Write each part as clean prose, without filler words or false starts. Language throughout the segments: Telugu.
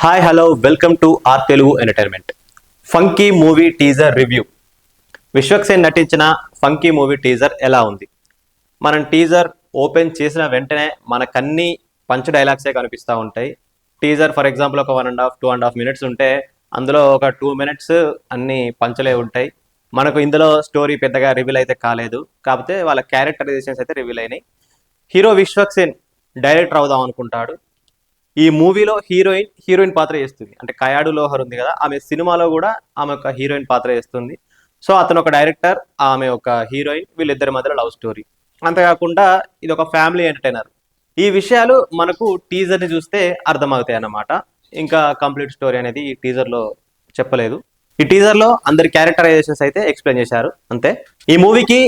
Hi hello welcome to our Telugu entertainment. Funky movie teaser review. Vishwaksen నటించిన ఫంకీ మూవీ టీజర్ ఎలా ఉంది? మనం టీజర్ ఓపెన్ చేసిన వెంటనే మనకన్నీ పంచ్ డైలాగ్సే కనిపిస్తూ ఉంటాయి. టీజర్ ఫర్ ఎగ్జాంపుల్ ఒక 1.5 2.5 మినిట్స్ ఉంటే అందులో ఒక 2 మినిట్స్ అన్ని పంచలే ఉంటాయి. మనకు ఇందులో స్టోరీ పెద్దగా రివీల్ అయితే కాలేదు, కాకపోతే వాళ్ళ క్యారెక్టరైజేషన్స్ అయితే రివీల్ అయినాయి. హీరో విశ్వక్సేన్ డైరెక్టర్ అవుదాం అనుకుంటాడు. ఈ మూవీలో హీరోయిన్ పాత్ర చేస్తుంది. అంటే కయాడు లోహర్ ఉంది కదా, ఆమె సినిమాలో కూడా ఆమె ఒక హీరోయిన్ పాత్ర చేస్తుంది. సో అతను ఒక డైరెక్టర్, ఆమె ఒక హీరోయిన్, వీళ్ళిద్దరి మధ్యలో లవ్ స్టోరీ. అంతేకాకుండా ఇది ఒక ఫ్యామిలీ ఎంటర్టైనర్. ఈ విషయాలు మనకు టీజర్ని చూస్తే అర్థమవుతాయి అన్నమాట. ఇంకా కంప్లీట్ స్టోరీ అనేది ఈ టీజర్లో చెప్పలేదు. ఈ టీజర్లో అందరి క్యారెక్టరైజేషన్స్ అయితే ఎక్స్ప్లెయిన్ చేశారు అంతే. ఈ మూవీకి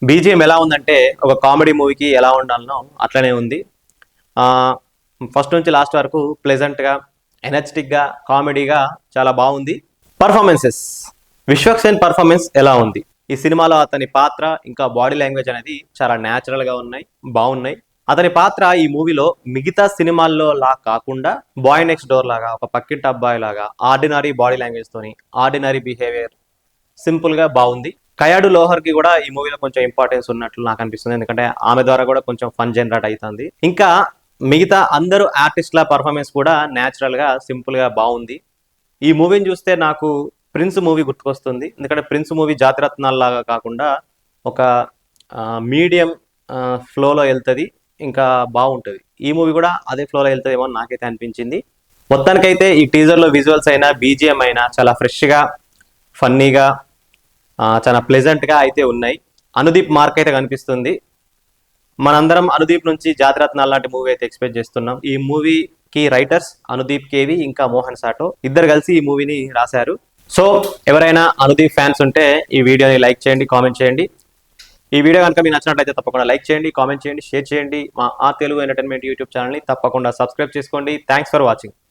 బీజిఎం ఎలా ఉందంటే ఒక కామెడీ మూవీకి ఎలా ఉండాలనో అట్లనే ఉంది. ఫస్ట్ నుంచి లాస్ట్ వరకు ప్లెజెంట్గా, ఎనర్జెటిక్గా, కామెడీగా చాలా బాగుంది. పర్ఫార్మెన్సెస్, విశ్వక్సేన్ పర్ఫార్మెన్స్ ఎలా ఉంది? ఈ సినిమాలో అతని పాత్ర ఇంకా బాడీ లాంగ్వేజ్ అనేది చాలా న్యాచురల్గా బాగున్నాయి. అతని పాత్ర ఈ మూవీలో మిగతా సినిమాల్లో లా కాకుండా బాయ్ నెక్స్ట్ డోర్ లాగా, ఒక పక్కింటి అబ్బాయి లాగా, ఆర్డినరీ బాడీ లాంగ్వేజ్ తోని, ఆర్డినరీ బిహేవియర్, సింపుల్ గా బాగుంది. కయాడు లోహర్ కి కూడా ఈ మూవీలో కొంచెం ఇంపార్టెన్స్ ఉన్నట్లు నాకు అనిపిస్తుంది. ఎందుకంటే ఆమె ద్వారా కూడా కొంచెం ఫన్ జనరేట్ అవుతుంది. ఇంకా మిగతా అందరూ ఆర్టిస్ట్ల పర్ఫార్మెన్స్ కూడా న్యాచురల్ గా, సింపుల్ గా బాగుంది. ఈ మూవీని చూస్తే నాకు ప్రిన్స్ మూవీ గుర్తుకొస్తుంది. ఎందుకంటే ప్రిన్స్ మూవీ జాతిరత్నాల లాగా కాకుండా ఒక మీడియం ఫ్లోలో వెళ్తుంది, ఇంకా బాగుంటుంది. ఈ మూవీ కూడా అదే ఫ్లోలో వెళ్తుందేమో అని నాకైతే అనిపించింది. మొత్తానికైతే ఈ టీజర్లో విజువల్స్ అయినా, బీజిఎం అయినా చాలా ఫ్రెష్గా, ఫన్నీగా, చాలా ప్లెజెంట్గా అయితే ఉన్నాయి. అనుదీప్ మార్క్ అయితే కనిపిస్తుంది. మనందరం అనుదీప్ నుంచి జాతిరత్నాలు లాంటి మూవీ అయితే ఎక్స్పెక్ట్ చేస్తున్నాం. ఈ మూవీకి రైటర్స్ అనుదీప్ కేవి ఇంకా మోహన్ సాటో ఇద్దరు కలిసి ఈ మూవీని రాశారు. సో ఎవరైనా అనుదీప్ ఫ్యాన్స్ ఉంటే ఈ వీడియోని లైక్ చేయండి, కామెంట్ చేయండి. ఈ వీడియో కనుక మీకు నచ్చినట్లయితే తప్పకుండా లైక్ చేయండి, కామెంట్ చేయండి, షేర్ చేయండి. మా ఆ తెలుగు ఎంటర్టైన్మెంట్ యూట్యూబ్ ఛానల్ని తప్పకుండా సబ్స్క్రైబ్ చేసుకోండి. Thanks for watching.